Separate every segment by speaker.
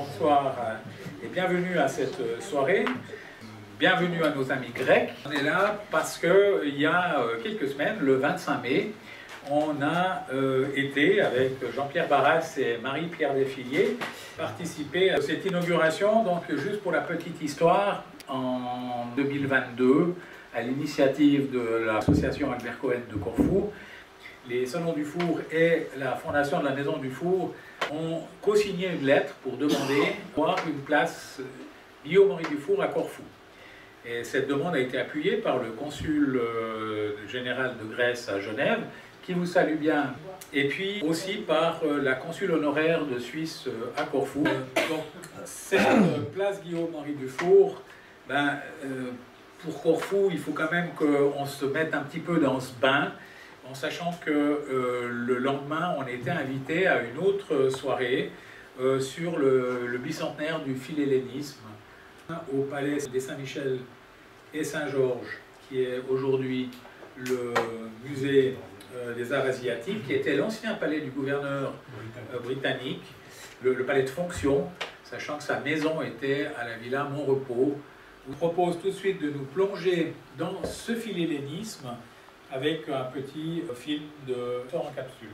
Speaker 1: Bonsoir et bienvenue à cette soirée. Bienvenue à nos amis grecs. On est là parce qu'il y a quelques semaines, le 25 mai, on a été, avec Jean-Pierre Barras et Marie-Pierre Desfilliers, participer à cette inauguration. Donc, juste pour la petite histoire, en 2022, à l'initiative de l'association Albert Cohen de Corfou, les Salons du Four et la Fondation de la Maison du Four ont co-signé une lettre pour demander d'avoir une place Guillaume-Henri Dufour à Corfou. Et cette demande a été appuyée par le consul général de Grèce à Genève, qui vous salue bien, et puis aussi par la consule honoraire de Suisse à Corfou. Donc, cette place Guillaume-Henri Dufour, pour Corfou, il faut quand même qu'on se mette un petit peu dans ce bain, en sachant que le lendemain, on était invité à une autre soirée sur le bicentenaire du philhellénisme au palais des Saint-Michel et Saint-Georges, qui est aujourd'hui le musée des arts asiatiques, qui était l'ancien palais du gouverneur britannique, le palais de fonction, sachant que sa maison était à la villa Montrepos. Je vous propose tout de suite de nous plonger dans ce philhellénisme avec un petit film de sort en capsule.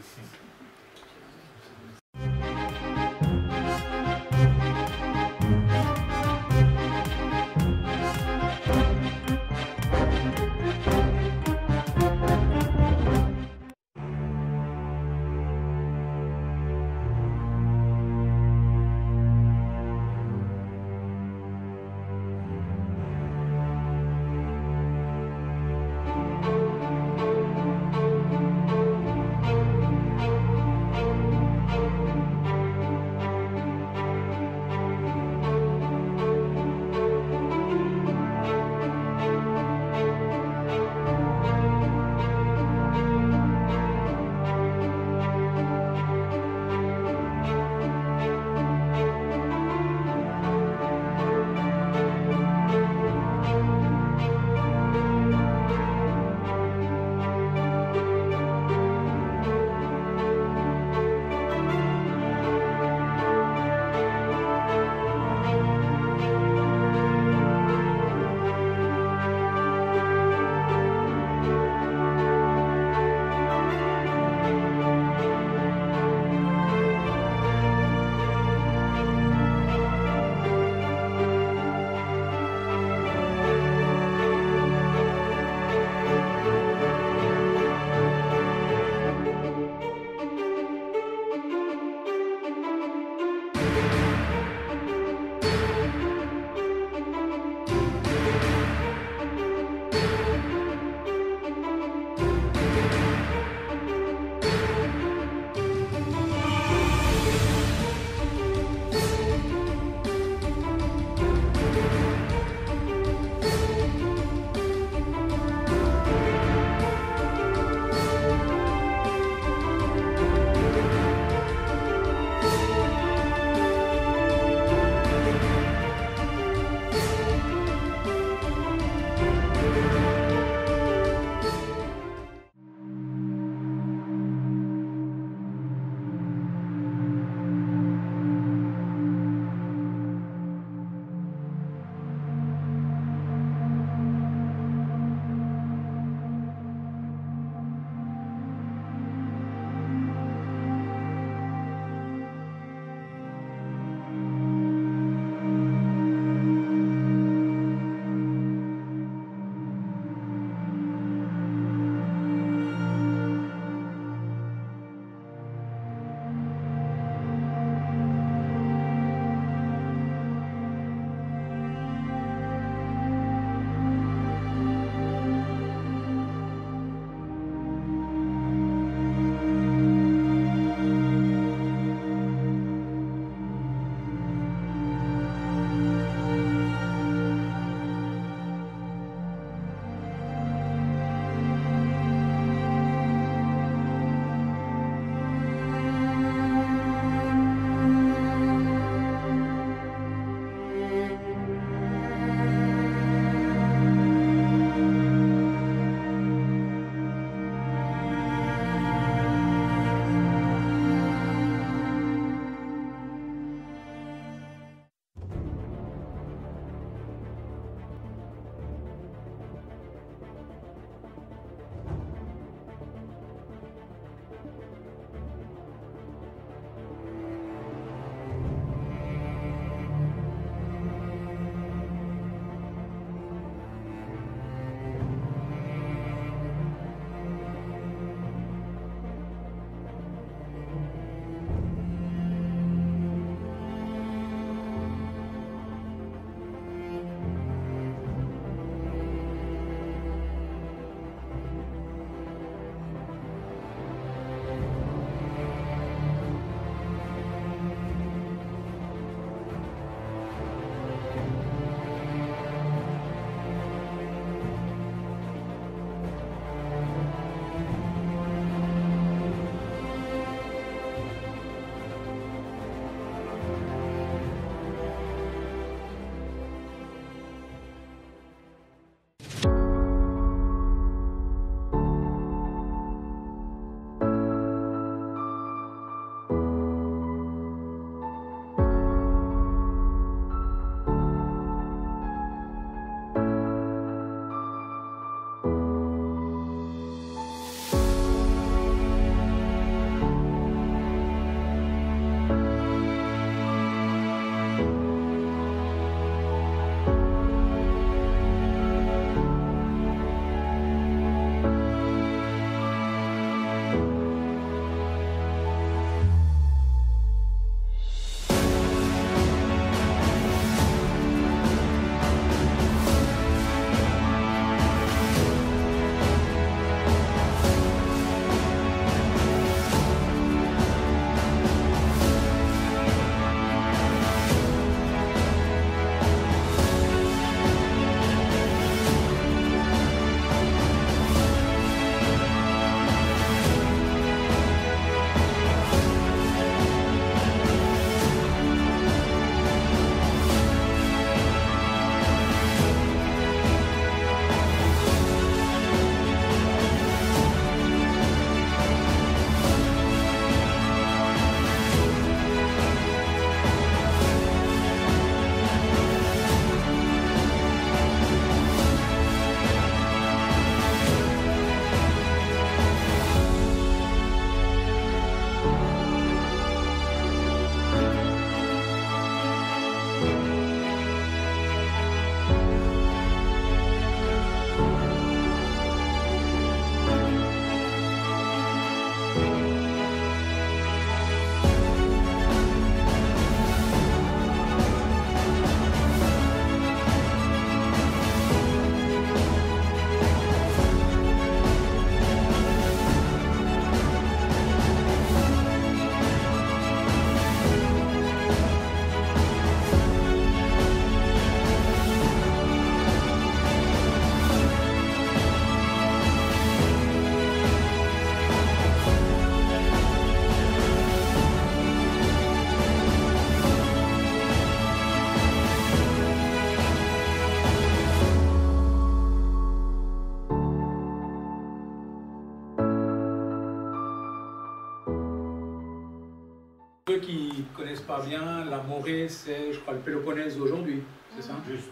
Speaker 1: pas bien, la Morée, c'est, je crois, le Péloponnèse d'aujourd'hui, c'est ça?
Speaker 2: Juste.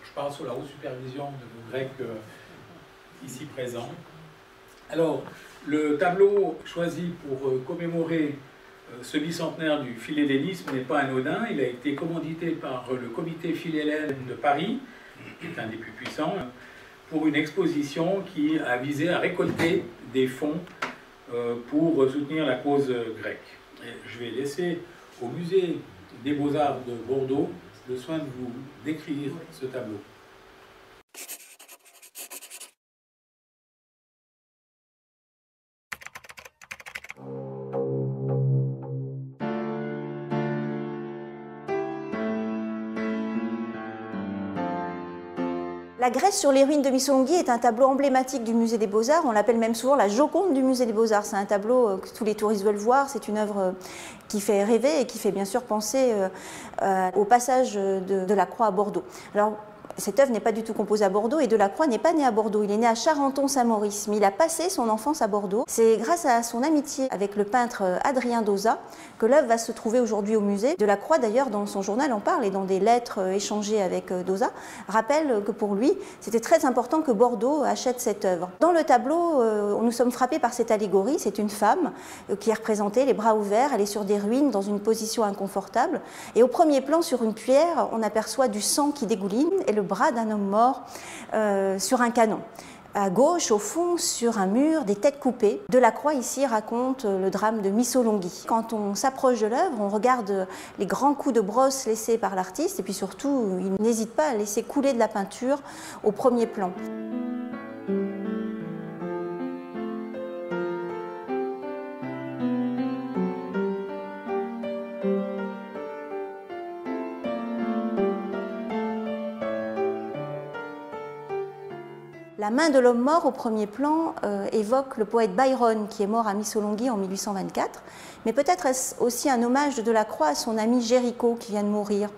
Speaker 1: Je parle sous la haute supervision de nos Grecs ici présents. Alors, le tableau choisi pour commémorer ce bicentenaire du philhellénisme n'est pas anodin. Il a été commandité par le comité philhellène de Paris, qui est un des plus puissants, pour une exposition qui a visé à récolter des fonds pour soutenir la cause grecque. Et je vais laisser au musée des Beaux-Arts de Bordeaux le soin de vous décrire ce tableau.
Speaker 3: La Grèce sur les ruines de Missolonghi est un tableau emblématique du musée des Beaux-Arts. On l'appelle même souvent la Joconde du musée des Beaux-Arts. C'est un tableau que tous les touristes veulent voir. C'est une œuvre qui fait rêver et qui fait bien sûr penser au passage de Delacroix à Bordeaux. Alors, cette œuvre n'est pas du tout composée à Bordeaux et Delacroix n'est pas né à Bordeaux. Il est né à Charenton-Saint-Maurice, mais il a passé son enfance à Bordeaux. C'est grâce à son amitié avec le peintre Adrien Dauzat que l'œuvre va se trouver aujourd'hui au musée. Delacroix, d'ailleurs, dans son journal en parle et dans des lettres échangées avec Dauzat, rappelle que pour lui, c'était très important que Bordeaux achète cette œuvre. Dans le tableau, nous sommes frappés par cette allégorie. C'est une femme qui est représentée, les bras ouverts, elle est sur des ruines dans une position inconfortable. Et au premier plan, sur une pierre, on aperçoit du sang qui dégouline et le bras d'un homme mort sur un canon. À gauche, au fond, sur un mur, des têtes coupées. Delacroix, ici, raconte le drame de Missolonghi. Quand on s'approche de l'œuvre, on regarde les grands coups de brosse laissés par l'artiste, et puis surtout, il n'hésite pas à laisser couler de la peinture au premier plan. La main de l'homme mort au premier plan évoque le poète Byron qui est mort à Missolonghi en 1824, mais peut-être est-ce aussi un hommage de Delacroix à son ami Géricault qui vient de mourir.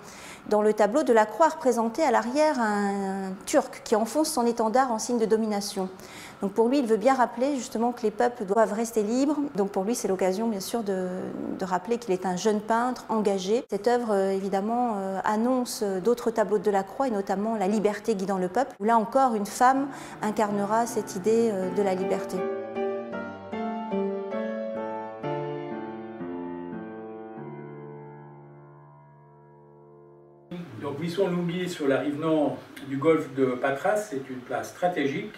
Speaker 3: Dans le tableau, Delacroix représentait à l'arrière un Turc qui enfonce son étendard en signe de domination. Donc pour lui, il veut bien rappeler justement que les peuples doivent rester libres. Donc pour lui, c'est l'occasion bien sûr de rappeler qu'il est un jeune peintre engagé. Cette œuvre, évidemment, annonce d'autres tableaux de Delacroix, et notamment La liberté guidant le peuple, où là encore, une femme incarnera cette idée de la liberté.
Speaker 1: Donc Missolonghi, sur la rive nord du golfe de Patras, c'est une place stratégique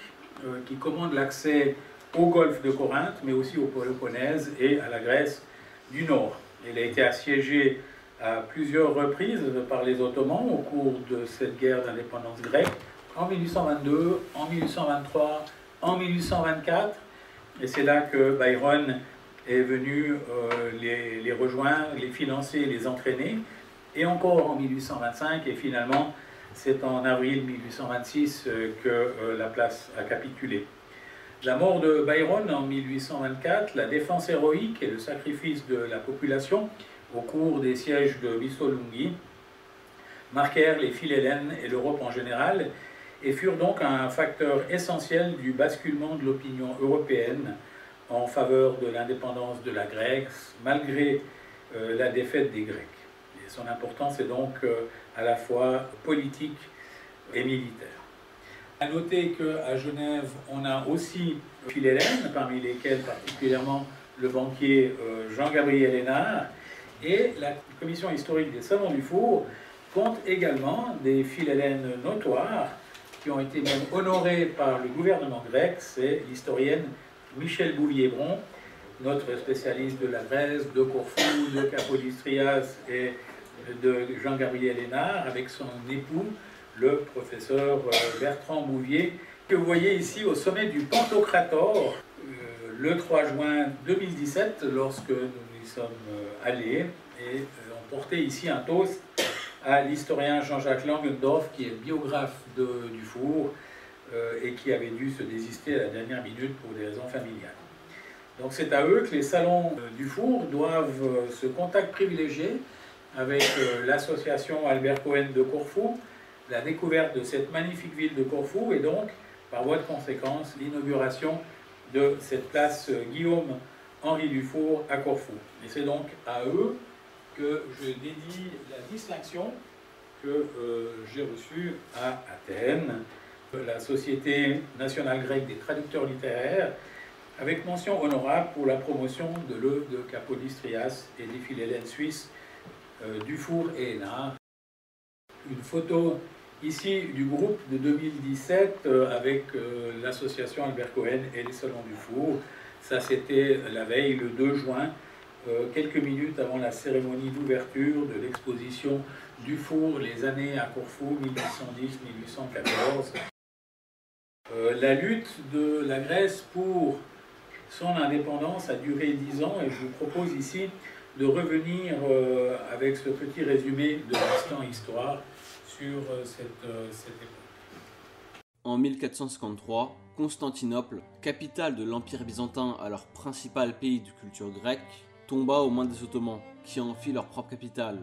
Speaker 1: qui commande l'accès au golfe de Corinthe, mais aussi au Péloponnèse et à la Grèce du Nord. Elle a été assiégée à plusieurs reprises par les Ottomans au cours de cette guerre d'indépendance grecque, en 1822, en 1823, en 1824, et c'est là que Byron est venu les rejoindre, les financer, les entraîner, et encore en 1825, et finalement, c'est en avril 1826 que la place a capitulé. La mort de Byron en 1824, la défense héroïque et le sacrifice de la population au cours des sièges de Missolonghi marquèrent les Philhellènes et l'Europe en général et furent donc un facteur essentiel du basculement de l'opinion européenne en faveur de l'indépendance de la Grèce, malgré la défaite des Grecs. Et son importance est donc à la fois politique et militaire. À noter qu'à Genève, on a aussi Philhellène, parmi lesquels particulièrement le banquier Jean-Gabriel Hénard, et la commission historique des Salons du Four compte également des Philhellènes notoires qui ont été même honorés par le gouvernement grec. C'est l'historienne Michèle Bouvier-Bron, notre spécialiste de la Grèce, de Corfou, de Capodistrias et de Jean-Gabriel Hénard, avec son époux, le professeur Bertrand Bouvier, que vous voyez ici au sommet du Pantocrator, le 3 juin 2017, lorsque nous y sommes allés, et on portait ici un toast à l'historien Jean-Jacques Langendorf, qui est biographe du Four, et qui avait dû se désister à la dernière minute pour des raisons familiales. Donc c'est à eux que les salons du Four doivent ce contact privilégié avec l'association Albert Cohen de Corfou, la découverte de cette magnifique ville de Corfou, et donc, par voie de conséquence, l'inauguration de cette place Guillaume-Henri Dufour à Corfou. Et c'est donc à eux que je dédie la distinction que j'ai reçue à Athènes, la Société nationale grecque des traducteurs littéraires, avec mention honorable pour la promotion de l'œuvre de Capodistrias et des philhellènes suisses Dufour et Hénard. Une photo ici du groupe de 2017 avec l'association Albert Cohen et les salons Dufour. Ça, c'était la veille, le 2 juin, quelques minutes avant la cérémonie d'ouverture de l'exposition Dufour, les années à Corfou, 1810-1814. La lutte de la Grèce pour son indépendance a duré 10 ans et je vous propose ici de revenir avec ce petit résumé de l'instant histoire sur cette époque.
Speaker 2: En 1453, Constantinople, capitale de l'Empire byzantin alors principal pays de culture grecque, tomba aux mains des Ottomans, qui en firent leur propre capitale.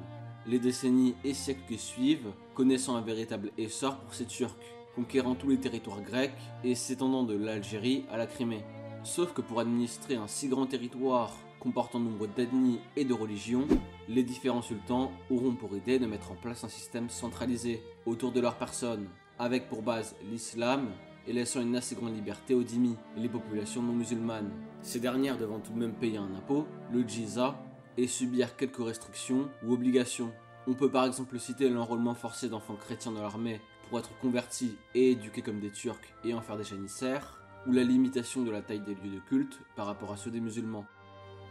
Speaker 2: Les décennies et siècles qui suivent, connaissant un véritable essor pour ces Turcs, conquérant tous les territoires grecs et s'étendant de l'Algérie à la Crimée. Sauf que pour administrer un si grand territoire comportant nombre d'ethnies et de religions, les différents sultans auront pour idée de mettre en place un système centralisé autour de leur personne, avec pour base l'islam et laissant une assez grande liberté aux dhimmis, les populations non musulmanes. Ces dernières devant tout de même payer un impôt, le djizya, et subir quelques restrictions ou obligations. On peut par exemple citer l'enrôlement forcé d'enfants chrétiens dans l'armée pour être convertis et éduqués comme des Turcs et en faire des janissaires, ou la limitation de la taille des lieux de culte par rapport à ceux des musulmans.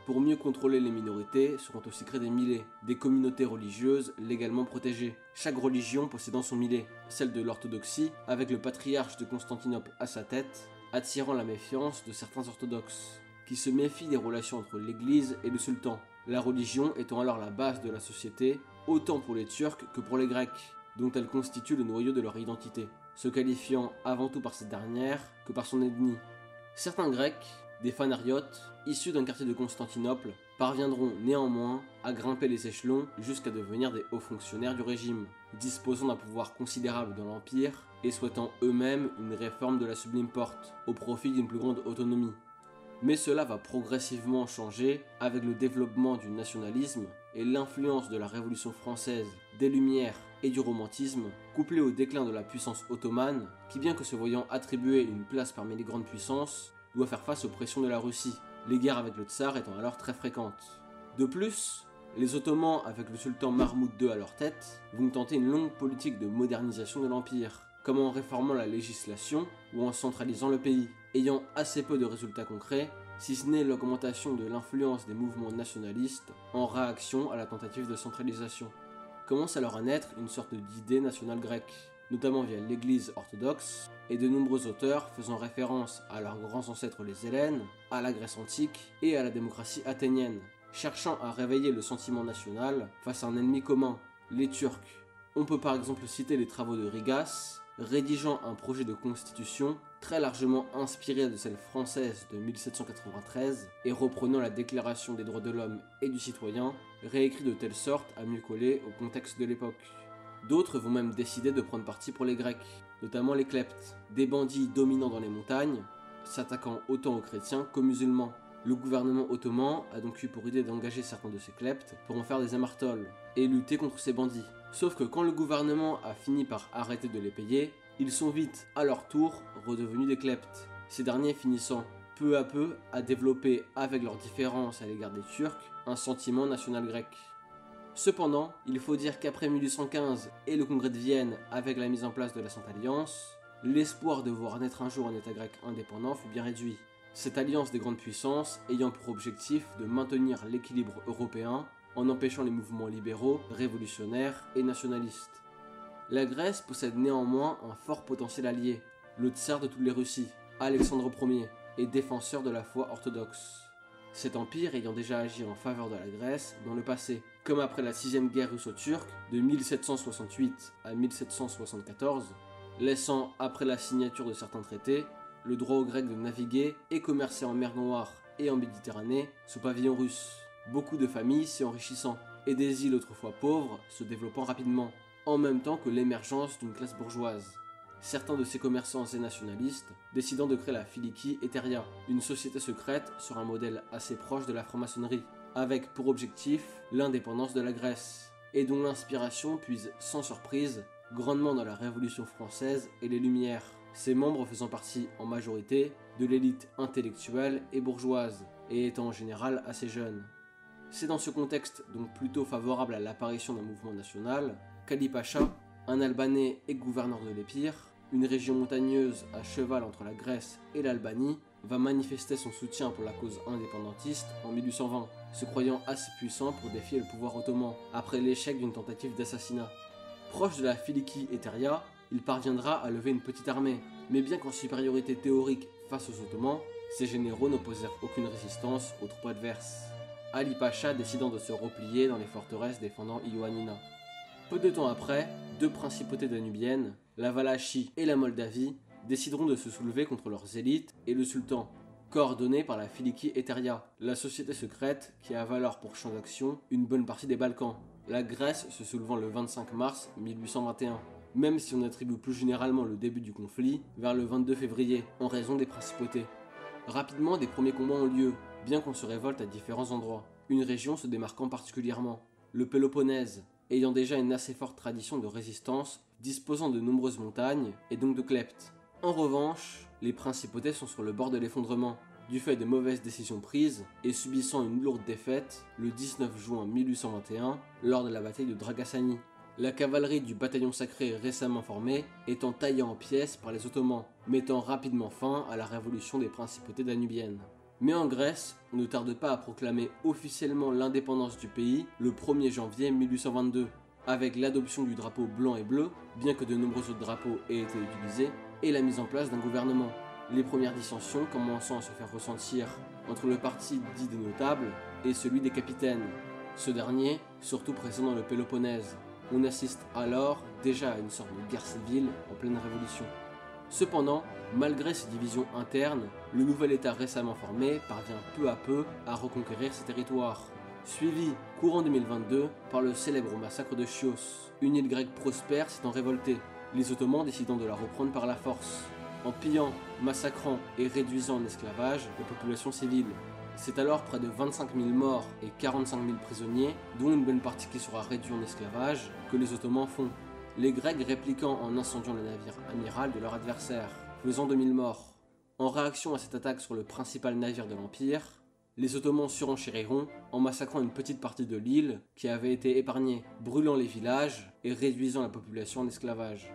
Speaker 2: Pour mieux contrôler les minorités, seront aussi créés des millets, des communautés religieuses légalement protégées, chaque religion possédant son millet, celle de l'orthodoxie avec le patriarche de Constantinople à sa tête, attirant la méfiance de certains orthodoxes, qui se méfient des relations entre l'église et le sultan, la religion étant alors la base de la société, autant pour les Turcs que pour les Grecs, dont elle constitue le noyau de leur identité, se qualifiant avant tout par cette dernière que par son ethnie. Certains Grecs, des phanariotes, issus d'un quartier de Constantinople, parviendront néanmoins à grimper les échelons jusqu'à devenir des hauts fonctionnaires du régime, disposant d'un pouvoir considérable dans l'Empire et souhaitant eux-mêmes une réforme de la Sublime Porte, au profit d'une plus grande autonomie. Mais cela va progressivement changer avec le développement du nationalisme et l'influence de la Révolution française, des Lumières et du romantisme, couplé au déclin de la puissance ottomane, qui bien que se voyant attribuer une place parmi les grandes puissances, doit faire face aux pressions de la Russie, les guerres avec le tsar étant alors très fréquentes. De plus, les Ottomans, avec le sultan Mahmoud II à leur tête, vont tenter une longue politique de modernisation de l'Empire, comme en réformant la législation ou en centralisant le pays, ayant assez peu de résultats concrets, si ce n'est l'augmentation de l'influence des mouvements nationalistes en réaction à la tentative de centralisation. Commence alors à naître une sorte d'idée nationale grecque, notamment via l'église orthodoxe, et de nombreux auteurs faisant référence à leurs grands ancêtres les Hellènes, à la Grèce antique et à la démocratie athénienne, cherchant à réveiller le sentiment national face à un ennemi commun, les Turcs. On peut par exemple citer les travaux de Rigas, rédigeant un projet de constitution très largement inspiré de celle française de 1793 et reprenant la Déclaration des droits de l'homme et du citoyen, réécrit de telle sorte à mieux coller au contexte de l'époque. D'autres vont même décider de prendre parti pour les Grecs, notamment les kleptes, des bandits dominants dans les montagnes, s'attaquant autant aux chrétiens qu'aux musulmans. Le gouvernement ottoman a donc eu pour idée d'engager certains de ces kleptes pour en faire des amartols et lutter contre ces bandits. Sauf que quand le gouvernement a fini par arrêter de les payer, ils sont vite, à leur tour, redevenus des kleptes. Ces derniers finissant peu à peu à développer, avec leurs différences à l'égard des Turcs, un sentiment national grec. Cependant, il faut dire qu'après 1815 et le congrès de Vienne avec la mise en place de la Sainte Alliance, l'espoir de voir naître un jour un État grec indépendant fut bien réduit. Cette alliance des grandes puissances ayant pour objectif de maintenir l'équilibre européen en empêchant les mouvements libéraux, révolutionnaires et nationalistes. La Grèce possède néanmoins un fort potentiel allié, le tsar de toutes les Russies, Alexandre Ier, et défenseur de la foi orthodoxe. Cet empire ayant déjà agi en faveur de la Grèce dans le passé, comme après la 6e guerre russo-turque de 1768 à 1774, laissant après la signature de certains traités le droit aux Grecs de naviguer et commercer en mer Noire et en Méditerranée sous pavillon russe, beaucoup de familles s'y enrichissant, et des îles autrefois pauvres se développant rapidement, en même temps que l'émergence d'une classe bourgeoise. Certains de ces commerçants et nationalistes décidant de créer la Filiki Eteria, une société secrète sur un modèle assez proche de la franc-maçonnerie, avec pour objectif l'indépendance de la Grèce, et dont l'inspiration puise sans surprise grandement dans la Révolution française et les Lumières, ses membres faisant partie en majorité de l'élite intellectuelle et bourgeoise, et étant en général assez jeunes. C'est dans ce contexte donc plutôt favorable à l'apparition d'un mouvement national qu'Ali Pacha, un Albanais et gouverneur de l'Épire, une région montagneuse à cheval entre la Grèce et l'Albanie, va manifester son soutien pour la cause indépendantiste en 1820, se croyant assez puissant pour défier le pouvoir ottoman, après l'échec d'une tentative d'assassinat. Proche de la Filiki Eteria, il parviendra à lever une petite armée, mais bien qu'en supériorité théorique face aux Ottomans, ses généraux n'opposèrent aucune résistance aux troupes adverses, Ali Pacha décidant de se replier dans les forteresses défendant Ioannina. Peu de temps après, deux principautés danubiennes, la Valachie et la Moldavie, décideront de se soulever contre leurs élites et le sultan, coordonné par la Filiki Eteria, la société secrète qui a alors pour champ d'action une bonne partie des Balkans, la Grèce se soulevant le 25 mars 1821, même si on attribue plus généralement le début du conflit vers le 22 février, en raison des principautés. Rapidement, des premiers combats ont lieu, bien qu'on se révolte à différents endroits, une région se démarquant particulièrement, le Péloponnèse, ayant déjà une assez forte tradition de résistance, disposant de nombreuses montagnes et donc de kleptes. En revanche, les principautés sont sur le bord de l'effondrement, du fait de mauvaises décisions prises et subissant une lourde défaite le 19 juin 1821 lors de la bataille de Dragaçani. La cavalerie du bataillon sacré récemment formé étant taillée en pièces par les Ottomans, mettant rapidement fin à la révolution des principautés danubiennes. Mais en Grèce, on ne tarde pas à proclamer officiellement l'indépendance du pays le 1er janvier 1822, avec l'adoption du drapeau blanc et bleu, bien que de nombreux autres drapeaux aient été utilisés, et la mise en place d'un gouvernement. Les premières dissensions commençant à se faire ressentir entre le parti dit des notables et celui des capitaines, ce dernier surtout présent dans le Péloponnèse. On assiste alors déjà à une sorte de guerre civile en pleine révolution. Cependant, malgré ces divisions internes, le nouvel État récemment formé parvient peu à peu à reconquérir ses territoires, suivi courant 2022 par le célèbre massacre de Chios. Une île grecque prospère s'étant révoltée, les Ottomans décidant de la reprendre par la force, en pillant, massacrant et réduisant en esclavage la population civile. C'est alors près de 25 000 morts et 45 000 prisonniers, dont une bonne partie qui sera réduite en esclavage, que les Ottomans font. Les Grecs répliquant en incendiant le navire amiral de leur adversaire, faisant 2000 morts. En réaction à cette attaque sur le principal navire de l'Empire, les Ottomans surenchériront en massacrant une petite partie de l'île qui avait été épargnée, brûlant les villages et réduisant la population en esclavage.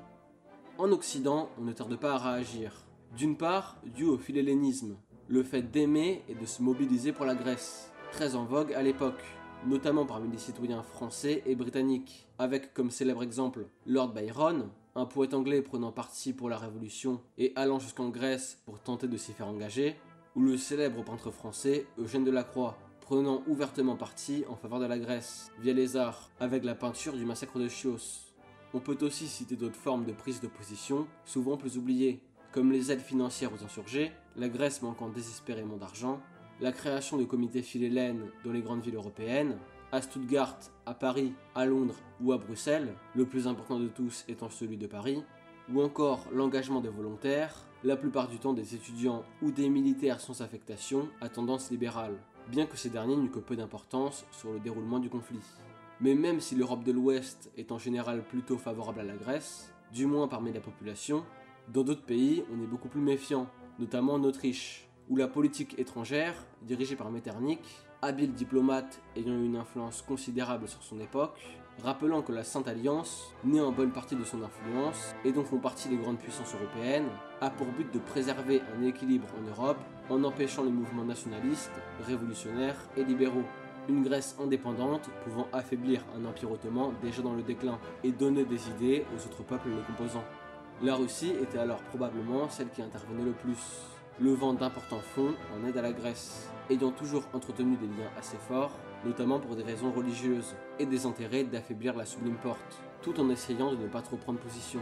Speaker 2: En Occident, on ne tarde pas à réagir. D'une part, dû au philhellénisme, le fait d'aimer et de se mobiliser pour la Grèce, très en vogue à l'époque, notamment parmi les citoyens français et britanniques, avec comme célèbre exemple Lord Byron, un poète anglais prenant parti pour la Révolution et allant jusqu'en Grèce pour tenter de s'y faire engager, ou le célèbre peintre français Eugène Delacroix, prenant ouvertement parti en faveur de la Grèce, via les arts, avec la peinture du massacre de Chios. On peut aussi citer d'autres formes de prise de position, souvent plus oubliées, comme les aides financières aux insurgés, la Grèce manquant désespérément d'argent, la création de comités philhellènes dans les grandes villes européennes, à Stuttgart, à Paris, à Londres ou à Bruxelles, le plus important de tous étant celui de Paris, ou encore l'engagement des volontaires, la plupart du temps des étudiants ou des militaires sans affectation à tendance libérale, bien que ces derniers n'eurent que peu d'importance sur le déroulement du conflit. Mais même si l'Europe de l'Ouest est en général plutôt favorable à la Grèce, du moins parmi la population, dans d'autres pays on est beaucoup plus méfiant, notamment en Autriche, où la politique étrangère, dirigée par Metternich, habile diplomate ayant eu une influence considérable sur son époque, rappelant que la Sainte Alliance, née en bonne partie de son influence, et dont font partie les grandes puissances européennes, a pour but de préserver un équilibre en Europe en empêchant les mouvements nationalistes, révolutionnaires et libéraux. Une Grèce indépendante pouvant affaiblir un empire ottoman déjà dans le déclin et donner des idées aux autres peuples le composant. La Russie était alors probablement celle qui intervenait le plus, levant d'importants fonds en aide à la Grèce, ayant toujours entretenu des liens assez forts, notamment pour des raisons religieuses, et des intérêts d'affaiblir la Sublime Porte, tout en essayant de ne pas trop prendre position.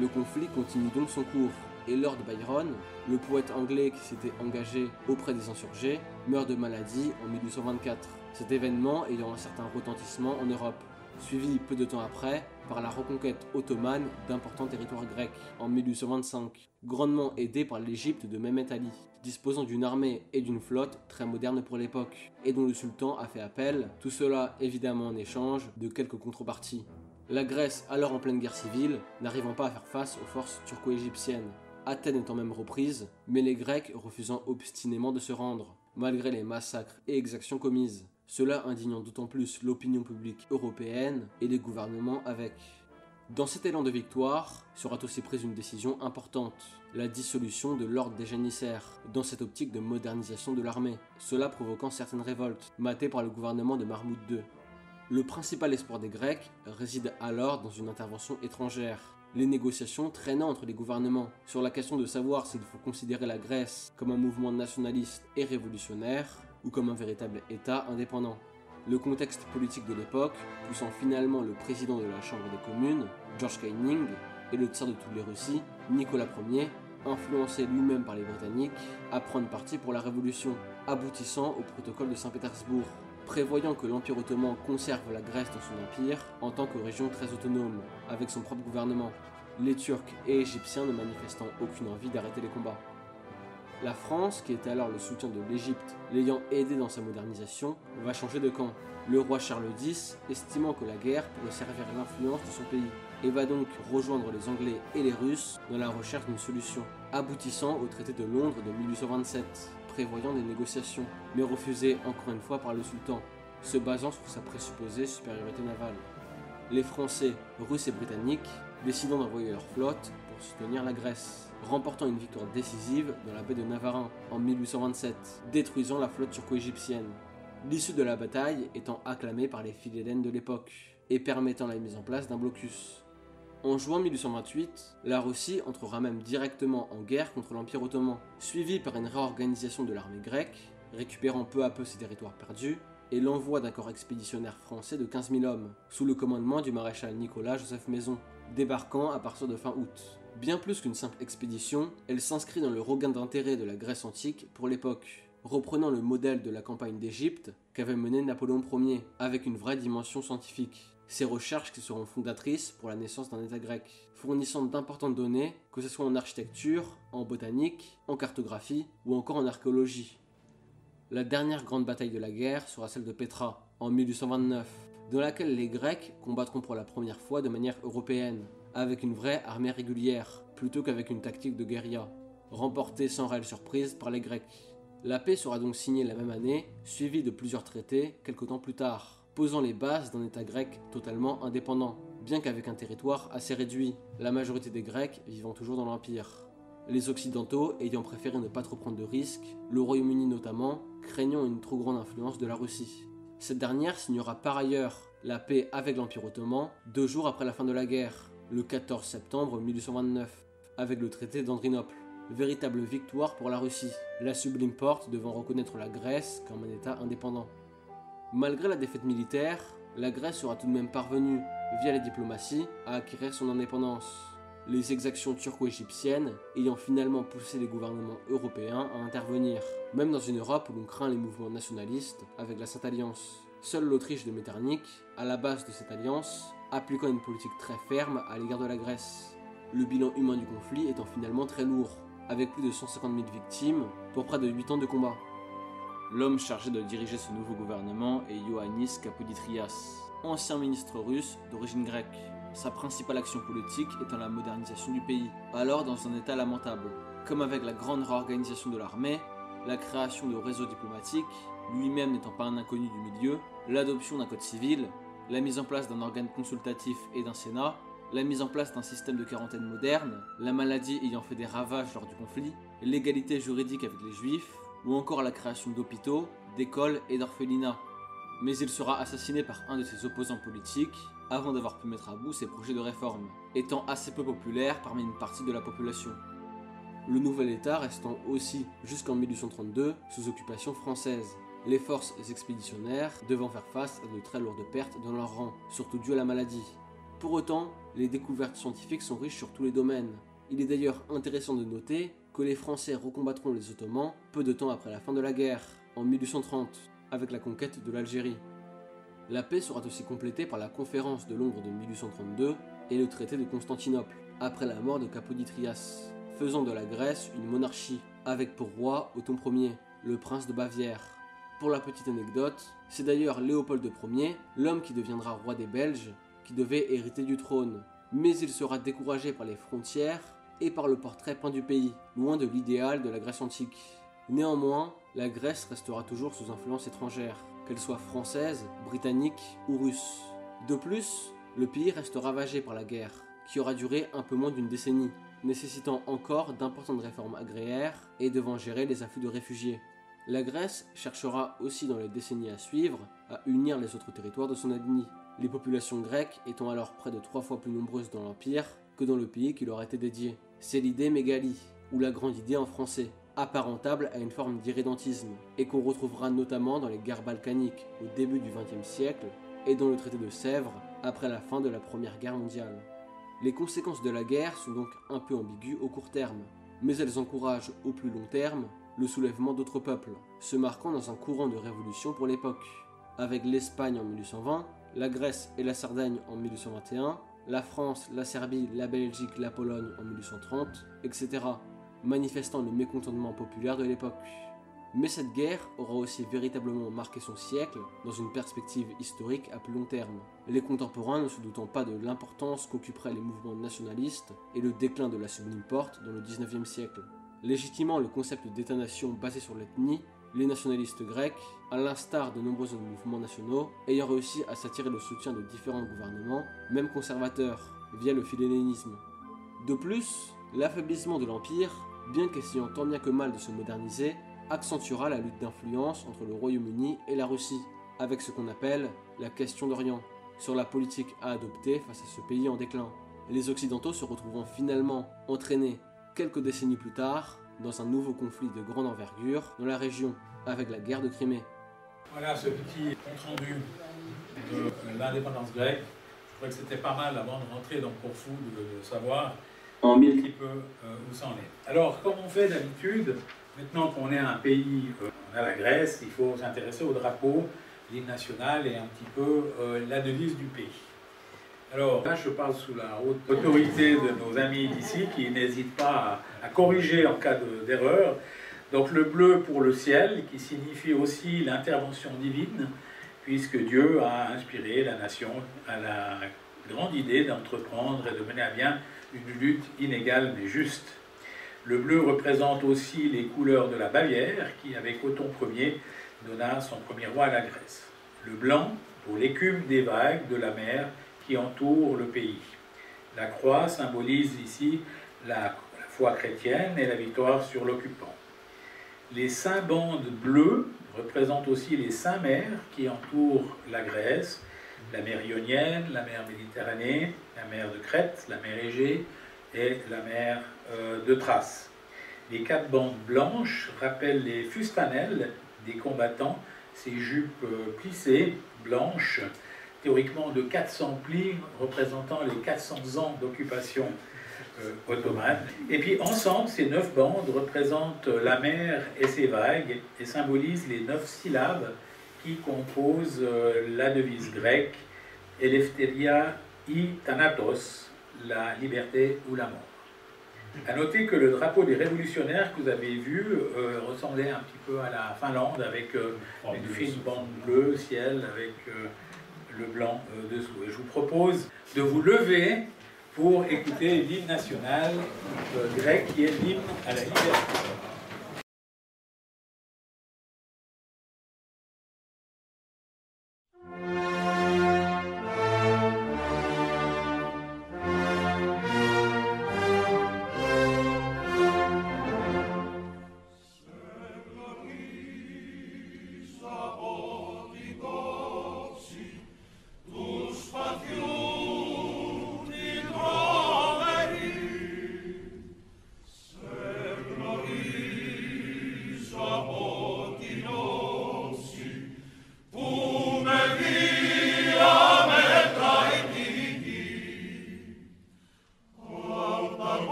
Speaker 2: Le conflit continue donc son cours, et Lord Byron, le poète anglais qui s'était engagé auprès des insurgés, meurt de maladie en 1824, cet événement ayant un certain retentissement en Europe, suivi peu de temps après par la reconquête ottomane d'importants territoires grecs en 1825, grandement aidé par l'Égypte de Mehmet Ali, disposant d'une armée et d'une flotte très modernes pour l'époque, et dont le sultan a fait appel, tout cela évidemment en échange de quelques contreparties. La Grèce, alors en pleine guerre civile, n'arrivant pas à faire face aux forces turco-égyptiennes, Athènes étant même reprise, mais les Grecs refusant obstinément de se rendre, malgré les massacres et exactions commises, cela indignant d'autant plus l'opinion publique européenne et les gouvernements avec. Dans cet élan de victoire, sera aussi prise une décision importante, la dissolution de l'ordre des janissaires, dans cette optique de modernisation de l'armée, cela provoquant certaines révoltes, matées par le gouvernement de Mahmoud II. Le principal espoir des Grecs réside alors dans une intervention étrangère, les négociations traînant entre les gouvernements sur la question de savoir s'il faut considérer la Grèce comme un mouvement nationaliste et révolutionnaire ou comme un véritable État indépendant. Le contexte politique de l'époque poussant finalement le président de la Chambre des communes, George Canning, et le tsar de toutes les Russies, Nicolas Ier, influencé lui-même par les Britanniques, à prendre parti pour la révolution, aboutissant au protocole de Saint-Pétersbourg, prévoyant que l'Empire ottoman conserve la Grèce dans son empire en tant que région très autonome, avec son propre gouvernement, les Turcs et Égyptiens ne manifestant aucune envie d'arrêter les combats. La France, qui était alors le soutien de l'Égypte, l'ayant aidé dans sa modernisation, va changer de camp. Le roi Charles X, estimant que la guerre pourrait servir à l'influence de son pays, et va donc rejoindre les Anglais et les Russes dans la recherche d'une solution, aboutissant au traité de Londres de 1827, prévoyant des négociations, mais refusé encore une fois par le sultan, se basant sur sa présupposée supériorité navale. Les Français, Russes et Britanniques décidant d'envoyer leur flotte pour soutenir la Grèce, remportant une victoire décisive dans la baie de Navarin en 1827, détruisant la flotte turco-égyptienne. L'issue de la bataille étant acclamée par les philhellènes de l'époque et permettant la mise en place d'un blocus. En juin 1828, la Russie entrera même directement en guerre contre l'Empire ottoman, suivie par une réorganisation de l'armée grecque, récupérant peu à peu ses territoires perdus, et l'envoi d'un corps expéditionnaire français de 15 000 hommes, sous le commandement du maréchal Nicolas-Joseph Maison, débarquant à partir de fin août. Bien plus qu'une simple expédition, elle s'inscrit dans le regain d'intérêt de la Grèce antique pour l'époque, reprenant le modèle de la campagne d'Égypte qu'avait mené Napoléon Ier, avec une vraie dimension scientifique. Ces recherches qui seront fondatrices pour la naissance d'un État grec, fournissant d'importantes données, que ce soit en architecture, en botanique, en cartographie ou encore en archéologie. La dernière grande bataille de la guerre sera celle de Pétra, en 1829, dans laquelle les Grecs combattront pour la première fois de manière européenne, avec une vraie armée régulière, plutôt qu'avec une tactique de guérilla, remportée sans réelle surprise par les Grecs. La paix sera donc signée la même année, suivie de plusieurs traités quelque temps plus tard, posant les bases d'un État grec totalement indépendant, bien qu'avec un territoire assez réduit, la majorité des Grecs vivant toujours dans l'Empire. Les Occidentaux ayant préféré ne pas trop prendre de risques, le Royaume-Uni notamment, craignant une trop grande influence de la Russie. Cette dernière signera par ailleurs la paix avec l'Empire ottoman 2 jours après la fin de la guerre, le 14 septembre 1829, avec le traité d'Andrinople. Véritable victoire pour la Russie, la Sublime Porte devant reconnaître la Grèce comme un État indépendant. Malgré la défaite militaire, la Grèce sera tout de même parvenue, via la diplomatie, à acquérir son indépendance, les exactions turco-égyptiennes ayant finalement poussé les gouvernements européens à intervenir, même dans une Europe où l'on craint les mouvements nationalistes avec la Sainte Alliance. Seule l'Autriche de Metternich, à la base de cette alliance, appliquant une politique très ferme à l'égard de la Grèce. Le bilan humain du conflit étant finalement très lourd, avec plus de 150 000 victimes pour près de 8 ans de combat.
Speaker 4: L'homme chargé de diriger ce nouveau gouvernement est Ioannis Kapoditrias, ancien ministre russe d'origine grecque. Sa principale action politique étant la modernisation du pays, alors dans un état lamentable. Comme avec la grande réorganisation de l'armée, la création de réseaux diplomatiques, lui-même n'étant pas un inconnu du milieu, l'adoption d'un code civil, la mise en place d'un organe consultatif et d'un sénat, la mise en place d'un système de quarantaine moderne, la maladie ayant fait des ravages lors du conflit, l'égalité juridique avec les juifs, ou encore la création d'hôpitaux, d'écoles et d'orphelinats. Mais il sera assassiné par un de ses opposants politiques avant d'avoir pu mettre à bout ses projets de réforme, étant assez peu populaire parmi une partie de la population. Le nouvel État restant aussi jusqu'en 1832 sous occupation française, les forces expéditionnaires devant faire face à de très lourdes pertes dans leur rang, surtout dues à la maladie. Pour autant, les découvertes scientifiques sont riches sur tous les domaines. Il est d'ailleurs intéressant de noter que les Français recombattront les Ottomans peu de temps après la fin de la guerre, en 1830, avec la conquête de l'Algérie.
Speaker 2: La paix sera aussi complétée par la conférence de Londres de 1832 et le traité de Constantinople, après la mort de Capodistrias, faisant de la Grèce une monarchie, avec pour roi Othon Ier, le prince de Bavière. Pour la petite anecdote, c'est d'ailleurs Léopold Ier, l'homme qui deviendra roi des Belges, qui devait hériter du trône. Mais il sera découragé par les frontières et par le portrait peint du pays, loin de l'idéal de la Grèce antique. Néanmoins, la Grèce restera toujours sous influence étrangère, qu'elle soit française, britannique ou russe. De plus, le pays reste ravagé par la guerre, qui aura duré un peu moins d'une décennie, nécessitant encore d'importantes réformes agraires et devant gérer les afflux de réfugiés. La Grèce cherchera aussi dans les décennies à suivre à unir les autres territoires de son ethnie, les populations grecques étant alors près de 3 fois plus nombreuses dans l'Empire que dans le pays qui leur était dédié. C'est l'idée mégalie, ou la grande idée en français, apparentable à une forme d'irrédentisme, et qu'on retrouvera notamment dans les guerres balkaniques au début du XXe siècle et dans le traité de Sèvres après la fin de la Première Guerre mondiale. Les conséquences de la guerre sont donc un peu ambiguës au court terme, mais elles encouragent au plus long terme le soulèvement d'autres peuples, se marquant dans un courant de révolution pour l'époque, avec l'Espagne en 1820, la Grèce et la Sardaigne en 1821, la France, la Serbie, la Belgique, la Pologne en 1830, etc., manifestant le mécontentement populaire de l'époque. Mais cette guerre aura aussi véritablement marqué son siècle dans une perspective historique à plus long terme, les contemporains ne se doutant pas de l'importance qu'occuperaient les mouvements nationalistes et le déclin de la Sublime Porte dans le XIXe siècle. Légitimant le concept d'État-nation basé sur l'ethnie, les nationalistes grecs, à l'instar de nombreux autres mouvements nationaux, ayant réussi à s'attirer le soutien de différents gouvernements, même conservateurs, via le philhellénisme. De plus, l'affaiblissement de l'Empire, bien qu'essayant tant bien que mal de se moderniser, accentuera la lutte d'influence entre le Royaume-Uni et la Russie, avec ce qu'on appelle la question d'Orient, sur la politique à adopter face à ce pays en déclin. Les Occidentaux se retrouvant finalement entraînés quelques décennies plus tard dans un nouveau conflit de grande envergure dans la région, avec la guerre de Crimée.
Speaker 1: Voilà ce petit compte-rendu de l'indépendance grecque. Je crois que c'était pas mal avant de rentrer dans Corfou de savoir un petit peu où ça en est. Alors, comme on fait d'habitude, maintenant qu'on est un pays, on a la Grèce, il faut s'intéresser au drapeau, l'hymne national et un petit peu la devise du pays. Alors là, je parle sous la haute autorité de nos amis d'ici qui n'hésitent pas à corriger en cas d'erreur. Donc le bleu pour le ciel, qui signifie aussi l'intervention divine, puisque Dieu a inspiré la nation à la grande idée d'entreprendre et de mener à bien une lutte inégale mais juste. Le bleu représente aussi les couleurs de la Bavière, qui avec Othon Ier donna son premier roi à la Grèce. Le blanc pour l'écume des vagues de la mer qui entoure le pays. La croix symbolise ici la foi chrétienne et la victoire sur l'occupant. Les 5 bandes bleues représentent aussi les 5 mers qui entourent la Grèce, la mer Ionienne, la mer Méditerranée, la mer de Crète, la mer Égée et la mer de Thrace. Les 4 bandes blanches rappellent les fustanelles des combattants, ces jupes plissées, blanches, théoriquement de 400 plis, représentant les 400 ans d'occupation ottomane. Et puis ensemble, ces 9 bandes représentent la mer et ses vagues et symbolisent les 9 syllabes qui composent la devise grecque Eleftheria I Thanatos, la liberté ou la mort. À noter que le drapeau des révolutionnaires que vous avez vu ressemblait un petit peu à la Finlande avec une fine bande bleue, ciel, avec le blanc dessous. Et je vous propose de vous lever pour écouter l'hymne national grec qui est l'hymne à la liberté.